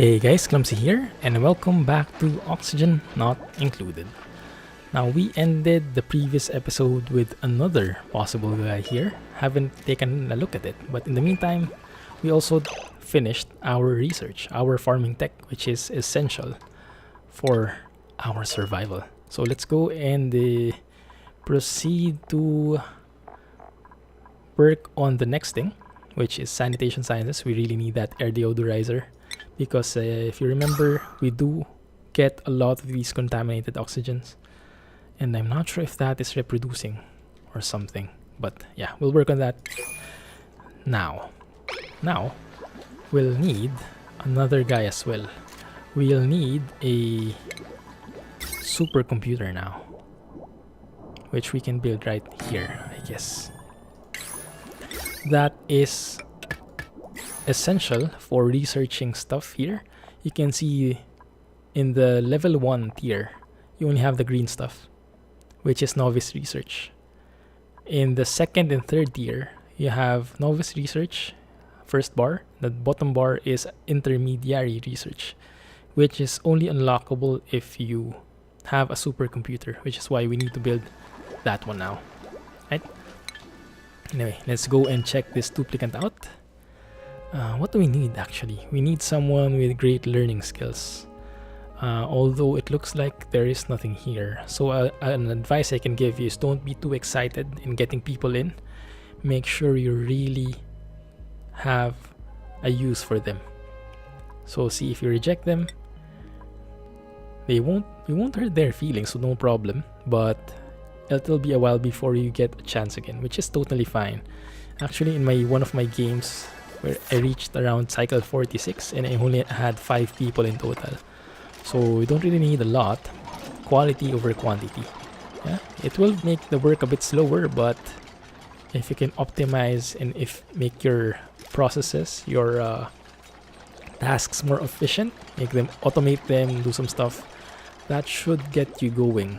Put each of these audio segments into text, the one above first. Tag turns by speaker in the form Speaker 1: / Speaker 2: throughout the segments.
Speaker 1: Hey guys, Clumsy here, and welcome back to Oxygen Not Included. Now, we ended the previous episode with another possible guy here. Haven't taken a look at it, but in the meantime, we also finished our research, our farming tech, which is essential for our survival. So let's go and proceed to work on the next thing, which is sanitation sciences. We really need that air deodorizer because if you remember, we do get a lot of these contaminated oxygens, and I'm not sure if that is reproducing or something, but yeah, we'll work on that now. We'll need another guy as well. We'll need a supercomputer now, which we can build right here, I guess. That is essential for researching stuff here. You can see in the level 1 tier, you only have the green stuff, which is novice research. In the second and third tier, you have novice research, first bar. The bottom bar is intermediary research, which is only unlockable if you have a supercomputer, which is why we need to build that one now, right? Anyway, let's go and check this duplicant out. What do we need actually? We need someone with great learning skills. Although it looks like there is nothing here. So an advice I can give you is don't be too excited in getting people in. Make sure you really have a use for them. So see, if you reject them, you won't hurt their feelings, so no problem. But it'll be a while before you get a chance again, which is totally fine. Actually, in one of my games where I reached around cycle 46 and I only had 5 people in total. So we don't really need a lot. Quality over quantity. Yeah, it will make the work a bit slower, but if you can optimize and make your processes, your tasks more efficient, automate them, do some stuff, that should get you going,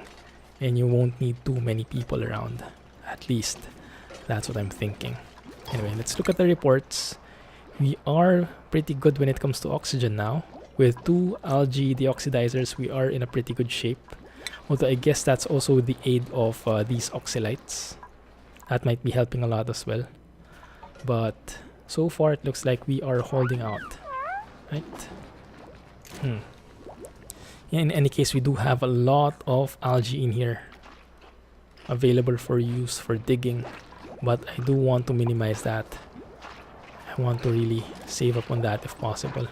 Speaker 1: and you won't need too many people around. At least that's what I'm thinking. Anyway, let's look at the reports. We are pretty good when it comes to oxygen now. With 2 algae deoxidizers, we are in a pretty good shape. Although I guess that's also with the aid of these oxylites. That might be helping a lot as well. But so far it looks like we are holding out. Right? In any case, we do have a lot of algae in here available for use for digging. But I do want to minimize that. I want to really save up on that if possible.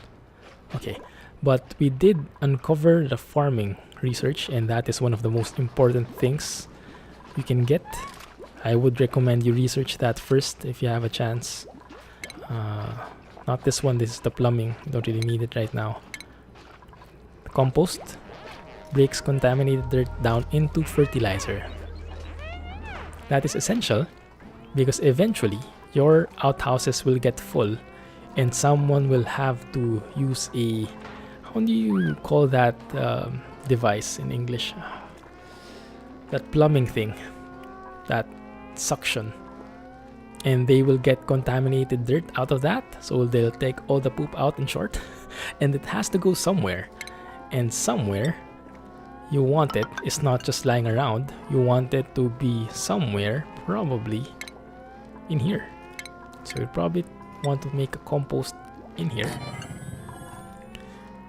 Speaker 1: Okay, but we did uncover the farming research, and that is one of the most important things you can get. I would recommend you research that first if you have a chance. Not this one, this is the plumbing. You don't really need it right now. The compost breaks contaminated dirt down into fertilizer. That is essential because eventually your outhouses will get full and someone will have to use a, how do you call that device in English? That plumbing thing, that suction, and they will get contaminated dirt out of that, so they'll take all the poop out, in short. And it has to go somewhere, and somewhere you want it is not just lying around. You want it to be somewhere, probably in here. So you probably want to make a compost in here,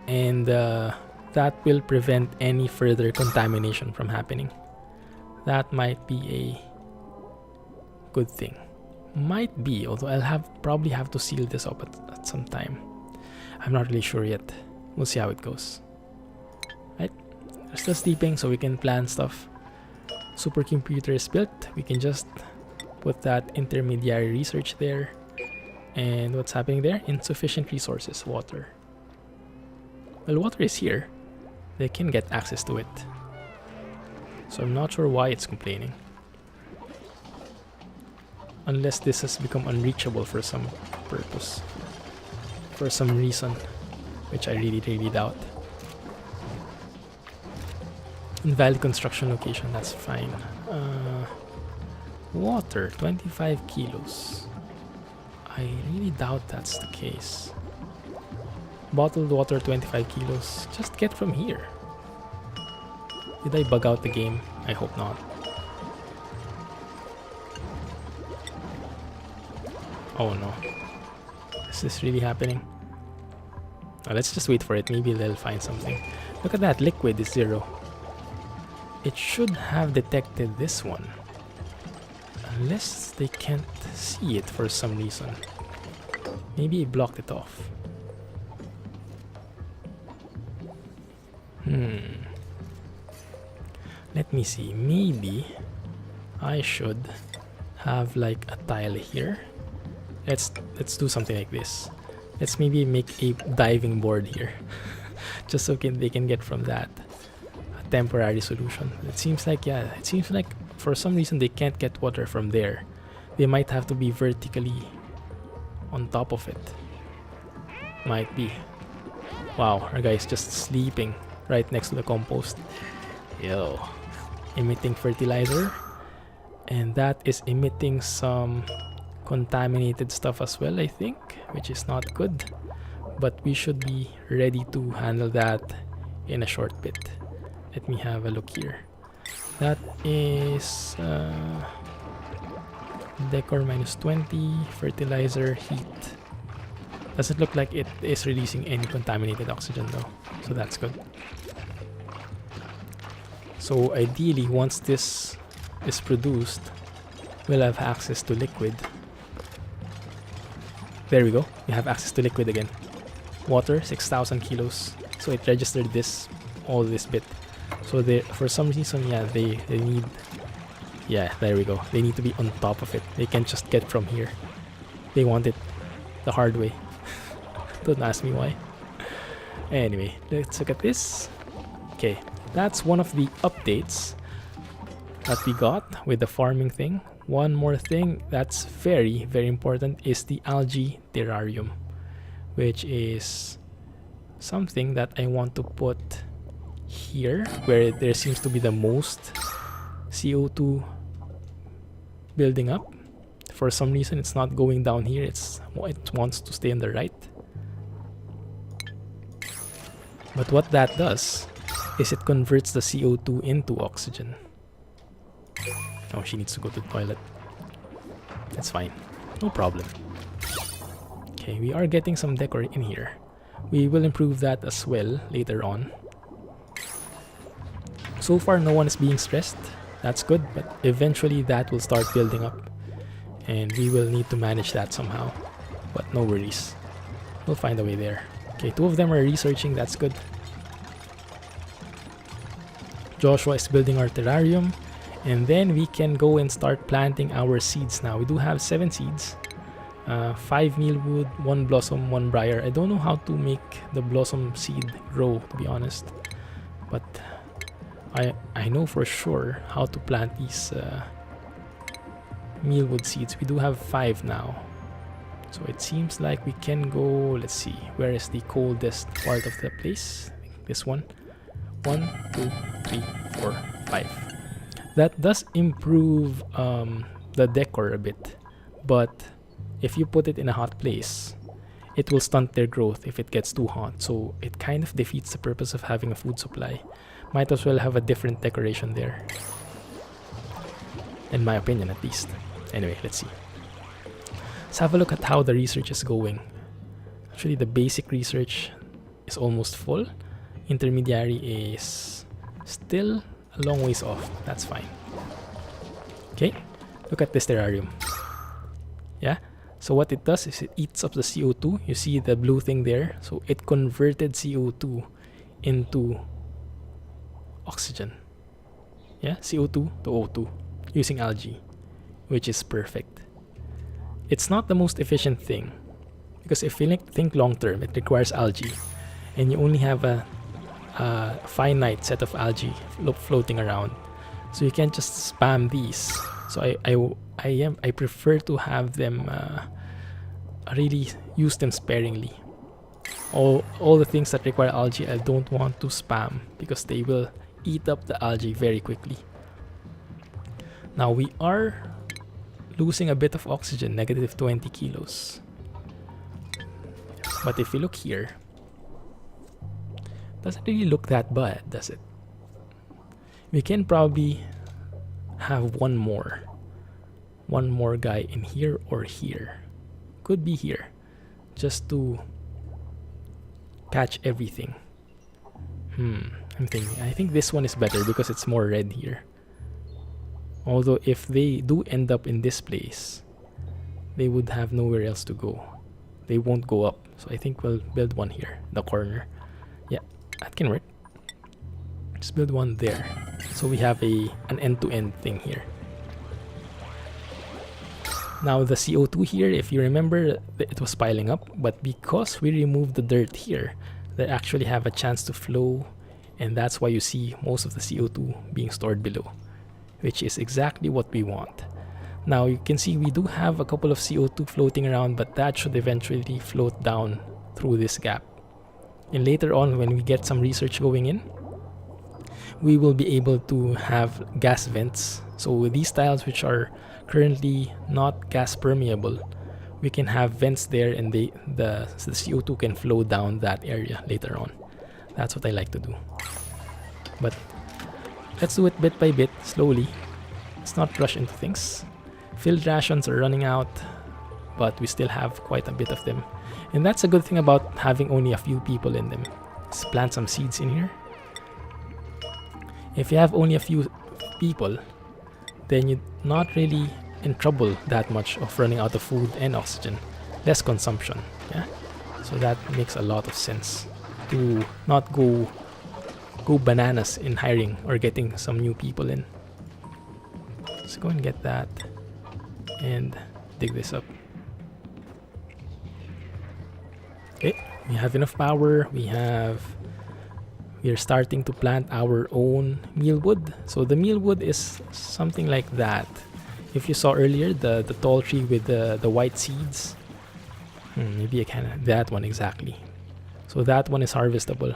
Speaker 1: and that will prevent any further contamination from happening. That might be a good thing. Might be, although I'll probably have to seal this up at some time. I'm not really sure yet. We'll see how it goes. Right? They're still sleeping, so we can plan stuff. Supercomputer is built. We can just put that intermediary research there. And what's happening there? Insufficient resources, water. Well, water is here. They can get access to it. So I'm not sure why it's complaining. Unless this has become unreachable for some purpose. For some reason. Which I really, really doubt. Invalid construction location, that's fine. Water, 25 kilos. I really doubt that's the case. Bottled water 25 kilos. Just get from here. Did I bug out the game? I hope not. Oh no. Is this really happening? Let's just wait for it. Maybe they'll find something. Look at that. Liquid is 0. It should have detected this one. Unless they can't see it for some reason. Maybe it blocked it off. Let me see. Maybe I should have like a tile here. Let's do something like this. Let's maybe make a diving board here. Just so they can get from that. A temporary solution. It seems like, yeah, it seems like for some reason they can't get water from there. They might have to be vertically on top of it. Might be. Wow, our guy's just sleeping right next to the compost. Yo. Emitting fertilizer. And that is emitting some contaminated stuff as well, I think, which is not good. But we should be ready to handle that in a short bit. Let me have a look here. That is decor minus 20, fertilizer, heat. Doesn't look like it is releasing any contaminated oxygen though, so that's good. So ideally, once this is produced, we'll have access to liquid. There we go. We have access to liquid again. Water, 6,000 kilos. So it registered this, all this bit. So they, for some reason, yeah, they need... Yeah, there we go. They need to be on top of it. They can't just get from here. They want it the hard way. Don't ask me why. Anyway, let's look at this. Okay, that's one of the updates that we got with the farming thing. One more thing that's very, very important is the algae terrarium, which is something that I want to put here where there seems to be the most CO2 building up. For some reason it's not going down here, it wants to stay on the right. But what that does is it converts the CO2 into oxygen. Oh, she needs to go to the toilet. That's fine. No problem. Okay, we are getting some decor in here. We will improve that as well later on. So far, no one is being stressed. That's good, but eventually that will start building up. And we will need to manage that somehow. But no worries. We'll find a way there. Okay, 2 of them are researching. That's good. Joshua is building our terrarium. And then we can go and start planting our seeds now. We do have 7 seeds. 5 mealwood, 1 blossom, 1 briar. I don't know how to make the blossom seed grow, to be honest. But I know for sure how to plant these mealwood seeds. We do have 5 now. So it seems like we can go, let's see, where is the coldest part of the place? I think this one. 1, 2, 3, 4, 5. That does improve the decor a bit, but if you put it in a hot place, it will stunt their growth if it gets too hot. So it kind of defeats the purpose of having a food supply. Might as well have a different decoration there. In my opinion, at least. Anyway, let's see. Let's have a look at how the research is going. Actually, the basic research is almost full. Intermediary is still a long ways off. That's fine. Okay, look at this terrarium. Yeah, so what it does is it eats up the CO2. You see the blue thing there? So it converted CO2 into oxygen. Yeah, CO2 to O2 using algae, which is perfect. It's not the most efficient thing because if you think long term, it requires algae, and you only have a finite set of algae floating around, so you can't just spam these. So I prefer to have them really use them sparingly. All the things that require algae I don't want to spam because they will eat up the algae very quickly. Now we are losing a bit of oxygen, negative 20 kilos. But if you look here, Doesn't really look that bad, does it? We can probably have one more guy in here or here. Could be here, just to catch everything. I'm thinking, I think this one is better because it's more red here. Although if they do end up in this place, they would have nowhere else to go. They won't go up. So I think we'll build one here, the corner. Yeah, that can work. Just build one there. So we have an end-to-end thing here. Now the CO2 here, if you remember, it was piling up. But because we removed the dirt here, they actually have a chance to flow. And that's why you see most of the CO2 being stored below, which is exactly what we want. Now you can see we do have a couple of CO2 floating around, but that should eventually float down through this gap. And later on, when we get some research going in, we will be able to have gas vents. So with these tiles, which are currently not gas permeable, we can have vents there, and the CO2 can flow down that area later on. That's what I like to do. But let's do it bit by bit, slowly. Let's not rush into things. Field rations are running out, but we still have quite a bit of them. And that's a good thing about having only a few people in them. Let's plant some seeds in here. If you have only a few people, then you're not really in trouble that much of running out of food and oxygen. Less consumption, yeah? So that makes a lot of sense to not go bananas in hiring or getting some new people in. Let's go and get that and dig this up. Okay, we have enough power. We are starting to plant our own mealwood. So the mealwood is something like that. If you saw earlier the tall tree with the white seeds, maybe I can, that one exactly. So that one is harvestable.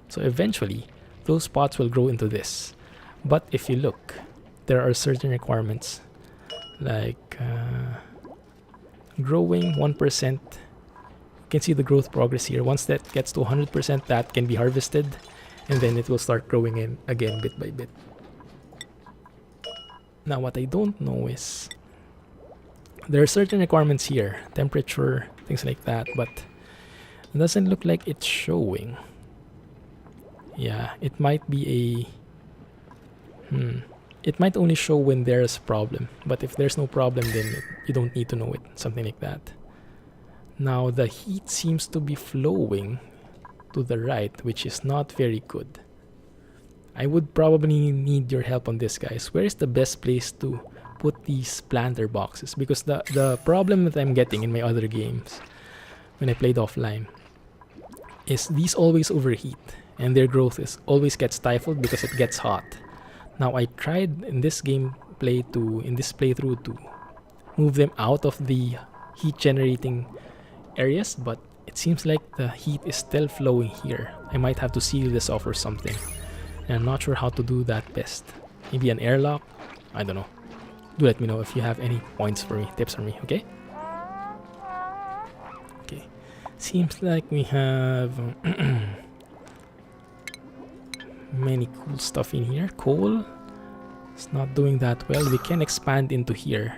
Speaker 1: So eventually those pots will grow into this. But if you look, there are certain requirements, like growing 1%. You can see the growth progress here. Once that gets to 100%, that can be harvested, and then it will start growing in again bit by bit. Now what I don't know is, there are certain requirements here, temperature, things like that, but it doesn't look like it's showing. Yeah, it might be it might only show when there's a problem, but if there's no problem, then you don't need to know it, something like that. Now the heat seems to be flowing to the right, which is not very good. I would probably need your help on this, guys. Where is the best place to put these planter boxes? Because the problem that I'm getting in my other games, when I played offline, is these always overheat, and their growth always gets stifled because it gets hot. Now I tried in this playthrough to move them out of the heat generating areas, but it seems like the heat is still flowing here. I might have to seal this off or something, and I'm not sure how to do that best. Maybe an airlock? I don't know. Do let me know if you have any points for me, tips for me, okay? Okay, seems like we have many cool stuff in here. Coal, it's not doing that well. We can expand into here.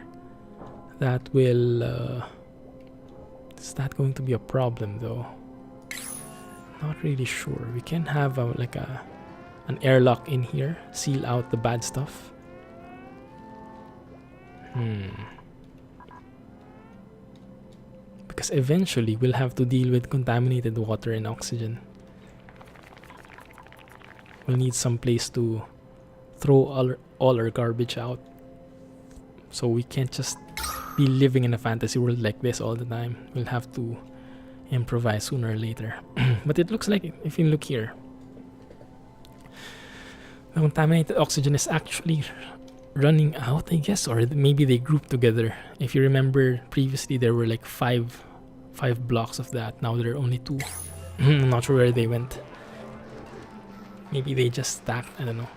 Speaker 1: That will is that going to be a problem though? Not really sure. We can have an airlock in here, seal out the bad stuff. Because eventually we'll have to deal with contaminated water and oxygen. We'll need some place to throw all our garbage out. So we can't just be living in a fantasy world like this all the time. We'll have to improvise sooner or later. But it looks like, if you look here, the contaminated oxygen is actually running out, I guess, or maybe they grouped together. If you remember previously, there were like five blocks of that. Now there are only 2. I'm not sure where they went. Maybe they just stacked, I don't know.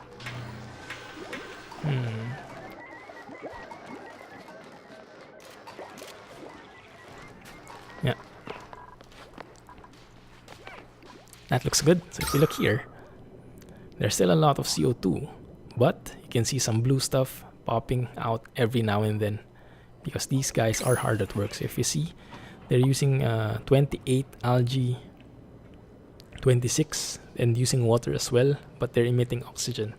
Speaker 1: Yeah. That looks good. So if you look here, there's still a lot of CO2, but you can see some blue stuff popping out every now and then because these guys are hard at work. So if you see, they're using 28 algae, 26, and using water as well, but they're emitting oxygen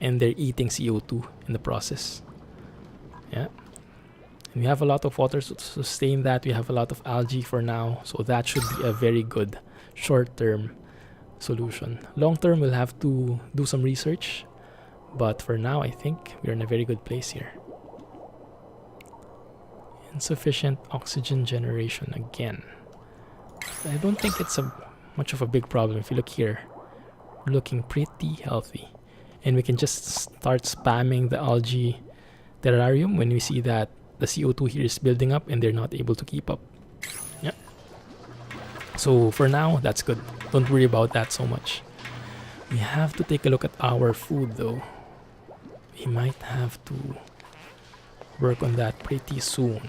Speaker 1: and they're eating CO2 in the process. Yeah. And we have a lot of water to sustain that. We have a lot of algae for now, so that should be a very good short-term solution. Long-term, we'll have to do some research, but for now, I think we're in a very good place here. Insufficient oxygen generation again. I don't think it's much of a big problem. If you look here, we're looking pretty healthy, and we can just start spamming the algae terrarium when we see that the CO2 here is building up and they're not able to keep up. Yeah. So for now, that's good. Don't worry about that so much. We have to take a look at our food though. We might have to work on that pretty soon.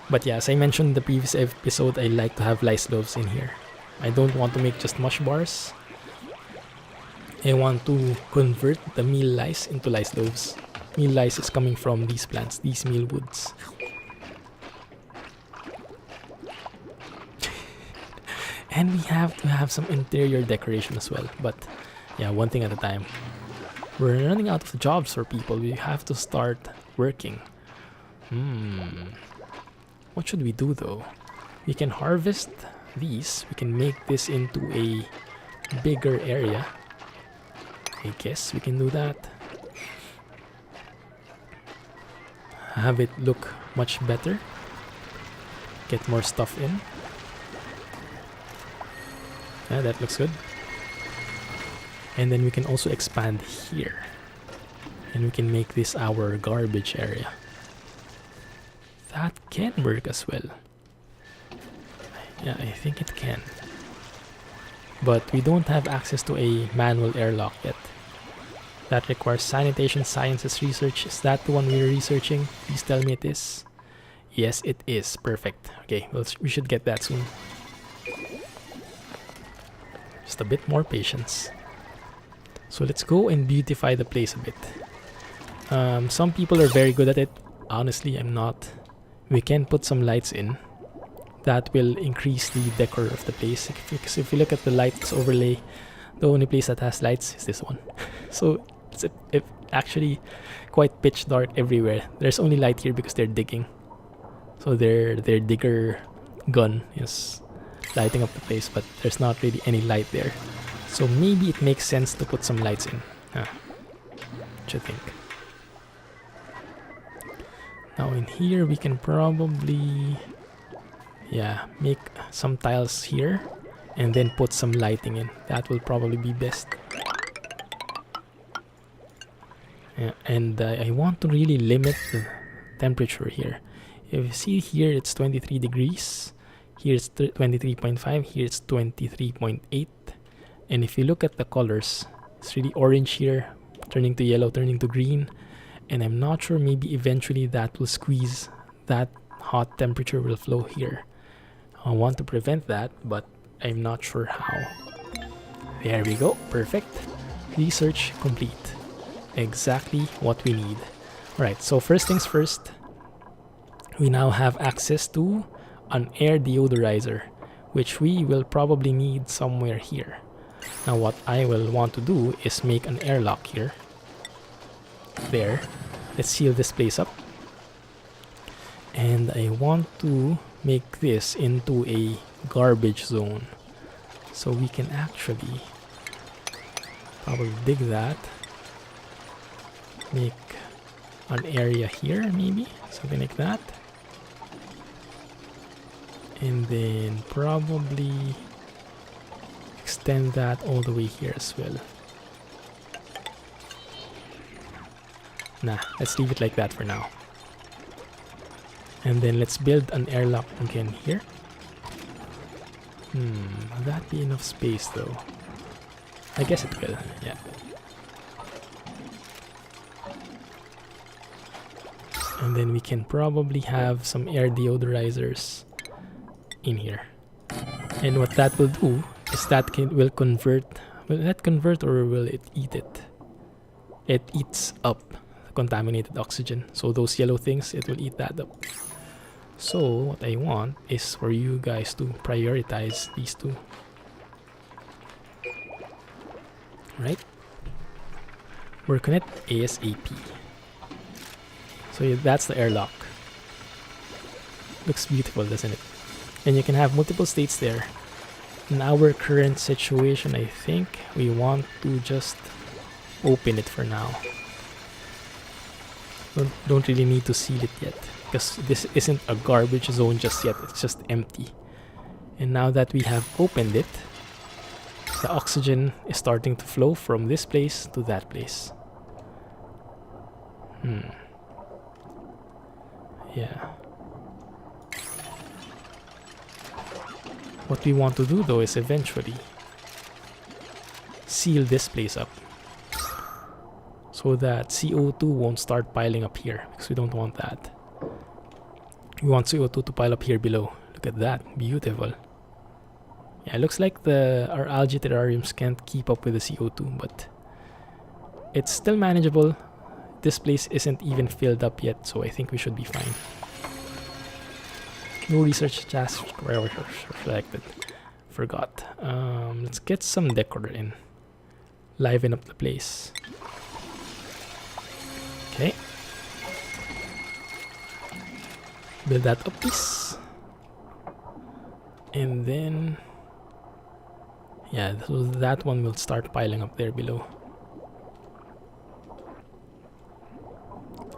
Speaker 1: But yeah, as I mentioned in the previous episode, I like to have lice loaves in here. I don't want to make just mush bars. I want to convert the meal lice into lice loaves. Meal lice is coming from these plants, these mealwoods. And we have to have some interior decoration as well. But yeah, one thing at a time. We're running out of jobs for people. We have to start working. What should we do though? We can harvest these. We can make this into a bigger area. I guess we can do that. Have it look much better. Get more stuff in. Yeah, that looks good. And then we can also expand here. And we can make this our garbage area. That can work as well. Yeah, I think it can. But we don't have access to a manual airlock yet. That requires sanitation sciences research. Is that the one we're researching? Please tell me it is. Yes, it is. Perfect. Okay, well, we should get that soon. Just a bit more patience. So let's go and beautify the place a bit. Some people are very good at it. Honestly, I'm not. We can put some lights in. That will increase the decor of the place. Because if you look at the lights overlay, the only place that has lights is this one. So it's actually quite pitch dark everywhere. There's only light here because they're digging. So their digger gun is lighting up the place, but there's not really any light there. So maybe it makes sense to put some lights in. What you think? Now in here we can probably make some tiles here and then put some lighting in. That will probably be best. Yeah, and I want to really limit the temperature here. If you see here, it's 23 degrees. Here it's 23.5. Here it's 23.8. And if you look at the colors, it's really orange here, turning to yellow, turning to green. And I'm not sure, maybe eventually that will squeeze. That hot temperature will flow here. I want to prevent that, but I'm not sure how. There we go. Perfect. Research complete. Exactly what we need. Alright, so first things first. We now have access to an air deodorizer, which we will probably need somewhere here. Now what I will want to do is make an airlock here. There. Let's seal this place up. And I want to make this into a garbage zone. So we can actually probably dig that. Make an area here, maybe. Something like that. And then probably extend that all the way here as well. Nah, let's leave it like that for now. And then let's build an airlock again here. Will that be enough space though? I guess it will, yeah. And then we can probably have some air deodorizers in here. And what that will do Is that will convert? Will that convert or will it eat it? It eats up contaminated oxygen. So those yellow things, it will eat that up. So what I want is for you guys to prioritize these two. Right? Work on it ASAP. So that's the airlock. Looks beautiful, doesn't it? And you can have multiple states there. In our current situation, I think we want to just open it for now. Don't really need to seal it yet, because this isn't a garbage zone just yet. It's just empty. And now that we have opened it, the oxygen is starting to flow from this place to that place. Yeah. What we want to do though is eventually seal this place up so that CO2 won't start piling up here, because we don't want that. We want CO2 to pile up here below. Look at that, beautiful. Yeah, it looks like our algae terrariums can't keep up with the CO2, but it's still manageable. This place isn't even filled up yet, so I think we should be fine. No research tasks selected. Forgot. Let's get some decor in. Liven up the place. Okay. Build that up, please. And then... yeah, so that one will start piling up there below.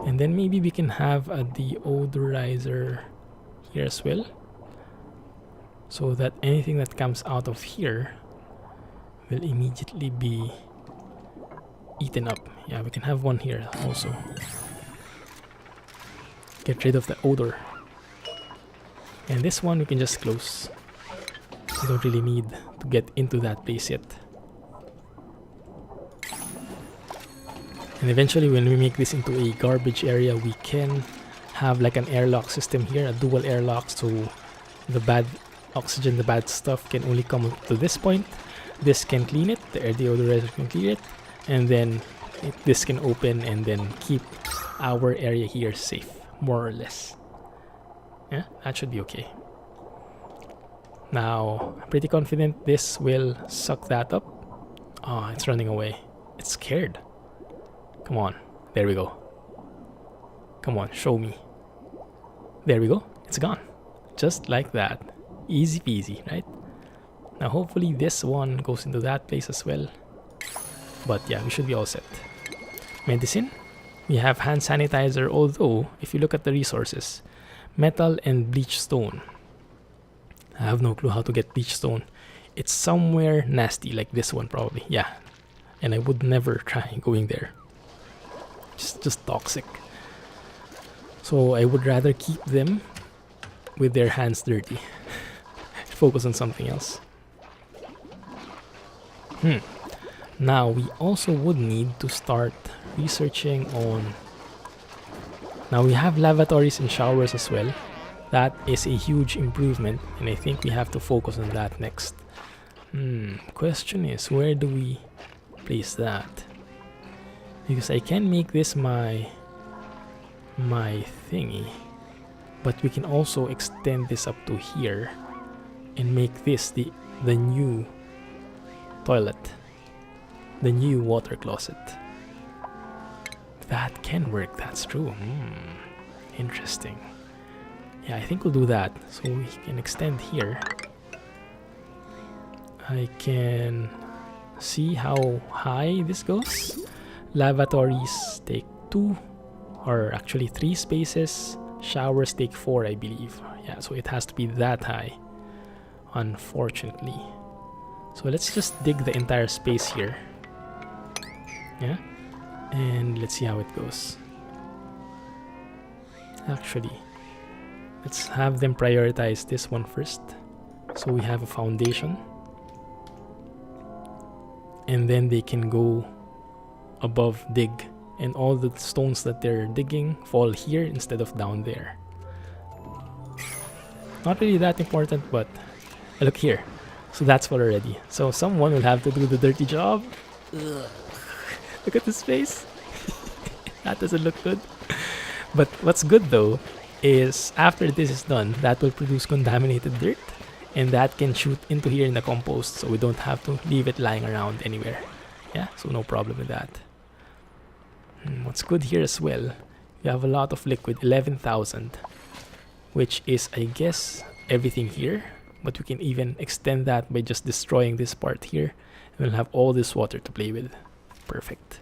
Speaker 1: And then maybe we can have a deodorizer here as well, so that anything that comes out of here will immediately be eaten up. Yeah, we can have one here also. Get rid of the odor. And this one we can just close. We don't really need to get into that place yet. And eventually when we make this into a garbage area, we can have like an airlock system here, a dual airlock, so the bad oxygen, the bad stuff can only come to this point. This can clean it, the air deodorizer can clean it, and then this can open and then keep our area here safe, more or less. Yeah, that should be okay. Now, I'm pretty confident this will suck that up. Oh, it's running away. It's scared. Come on, there we go. Come on, show me. There we go, it's gone. Just like that. Easy peasy, right? Now hopefully this one goes into that place as well. But yeah, we should be all set. Medicine. We have hand sanitizer, although if you look at the resources, metal and bleach stone. I have no clue how to get bleach stone. It's somewhere nasty, like this one probably. Yeah, and I would never try going there. It's just toxic. So I would rather keep them with their hands dirty. Focus on something else. Now we also would need to start researching on... now we have lavatories and showers as well. That is a huge improvement, and I think we have to focus on that next. Question is, where do we place that? Because I can make this my thingy, but we can also extend this up to here and make this the new toilet, the new water closet. That can work, that's true. Interesting. Yeah, I think we'll do that. So we can extend here. I can see how high this goes. Lavatories take 2, or actually 3 spaces. Showers take 4, I believe. Yeah, so it has to be that high, unfortunately. So let's just dig the entire space here. Yeah, and let's see how it goes. Actually, let's have them prioritize this one first, so we have a foundation, and then they can go above, dig, and all the stones that they're digging fall here instead of down there. Not really that important, but look here, So that's full already. So someone will have to do the dirty job. Ugh. Look at this face. That doesn't look good. But what's good though is after this is done, that will produce contaminated dirt, and that can shoot into here in the compost, so we don't have to leave it lying around anywhere. Yeah, so no problem with that. What's good here as well, we have a lot of liquid, 11,000, which is, I guess, everything here, but we can even extend that by just destroying this part here, and we'll have all this water to play with. Perfect.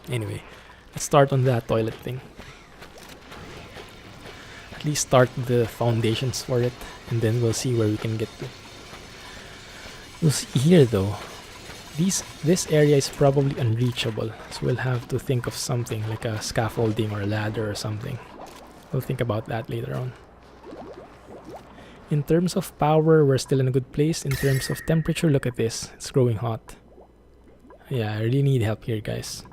Speaker 1: Anyway, let's start on that toilet thing. At least start the foundations for it, and then we'll see where we can get to. You'll see here though, this area is probably unreachable, so we'll have to think of something like a scaffolding or a ladder or something. We'll think about that later on. In terms of power, we're still in a good place. In terms of temperature, look at this, it's growing hot. Yeah, I really need help here, guys.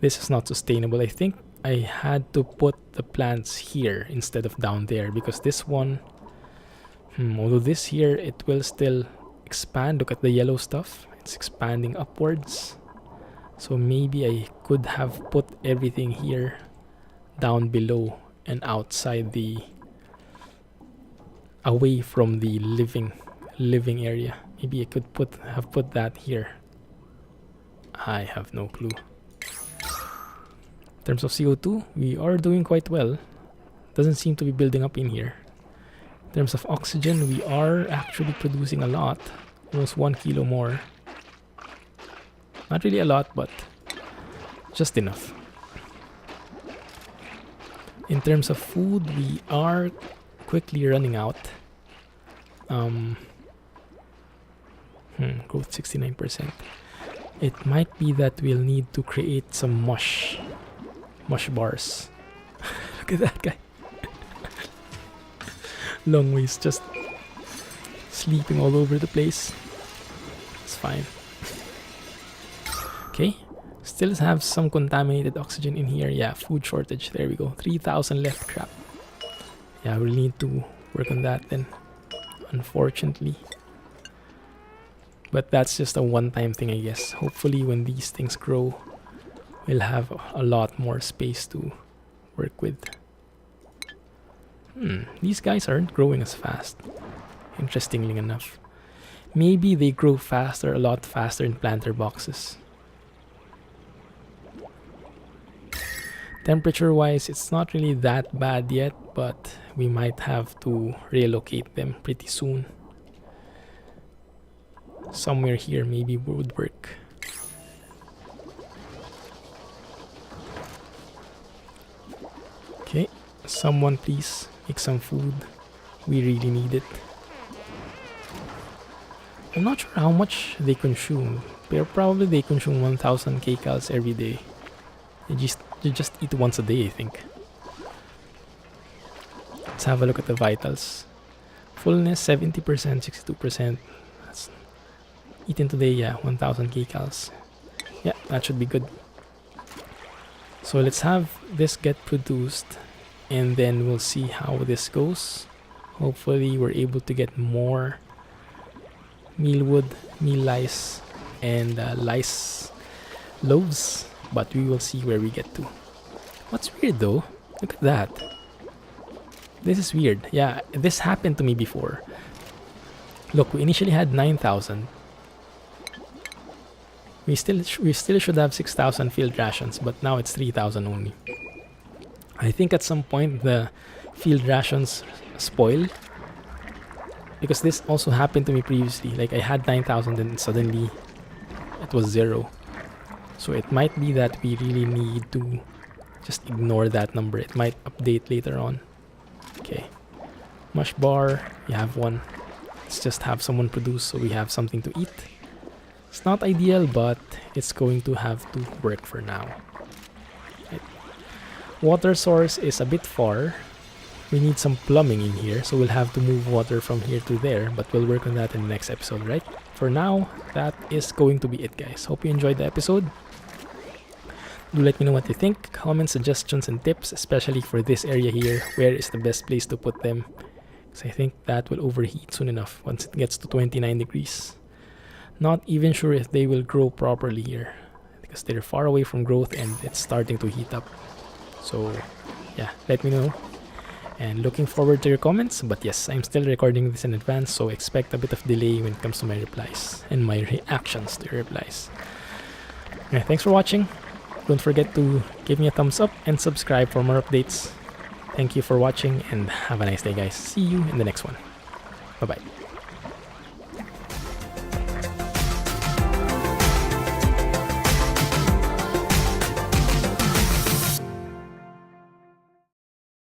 Speaker 1: This is not sustainable. I think I had to put the plants here instead of down there, because this one, although this here, it will still expand. Look at the yellow stuff, it's expanding upwards. So maybe I could have put everything here down below and outside the, away from the living area. Maybe I could have put that here. I have no clue. In terms of CO2, we are doing quite well. Doesn't seem to be building up in here. In terms of oxygen, we are actually producing a lot. Almost 1 kilo more. Not really a lot, but just enough. In terms of food, we are quickly running out. Growth 69%. It might be that we'll need to create some mush bars. Look at that guy. Long ways, just sleeping all over the place. It's fine. Okay, still have some contaminated oxygen in here. Yeah, food shortage. There we go. 3,000 left. Crap. Yeah, we'll need to work on that then, unfortunately. But that's just a one-time thing, I guess. Hopefully when these things grow, we'll have a lot more space to work with. These guys aren't growing as fast, interestingly enough. Maybe they grow faster, a lot faster in planter boxes. Temperature-wise, it's not really that bad yet, but we might have to relocate them pretty soon. Somewhere here maybe would work. Okay, someone please make some food. We really need it. I'm not sure how much they consume. Probably they consume 1,000 kcals every day. You just eat once a day, I think. Let's have a look at the vitals. Fullness 70%, 62%. That's eaten today, yeah, 1,000 kcals. Yeah, that should be good. So let's have this get produced, and then we'll see how this goes. Hopefully we're able to get more mealwood, meal lice, and lice loaves, but we will see where we get to. What's weird though, look at that. This is weird. Yeah, this happened to me before. Look, we initially had 9,000. We still should have 6,000 field rations, but now it's 3,000 only. I think at some point the field rations spoil, because this also happened to me previously. Like I had 9,000 and suddenly it was 0. So it might be that we really need to just ignore that number. It might update later on. Okay, mush bar, we have one. Let's just have someone produce so we have something to eat. It's not ideal, but it's going to have to work for now. Right. Water source is a bit far. We need some plumbing in here, so we'll have to move water from here to there, but we'll work on that in the next episode, right? For now, that is going to be it, guys. Hope you enjoyed the episode. Do let me know what you think. Comments, suggestions, and tips, especially for this area here. Where is the best place to put them? So I think that will overheat soon enough once it gets to 29 degrees. Not even sure if they will grow properly here because they're far away from growth and it's starting to heat up. So yeah, let me know. And looking forward to your comments. But yes, I'm still recording this in advance, so expect a bit of delay when it comes to my replies and my reactions to your replies. Yeah, thanks for watching. Don't forget to give me a thumbs up and subscribe for more updates. Thank you for watching and have a nice day, guys. See you in the next one. Bye-bye.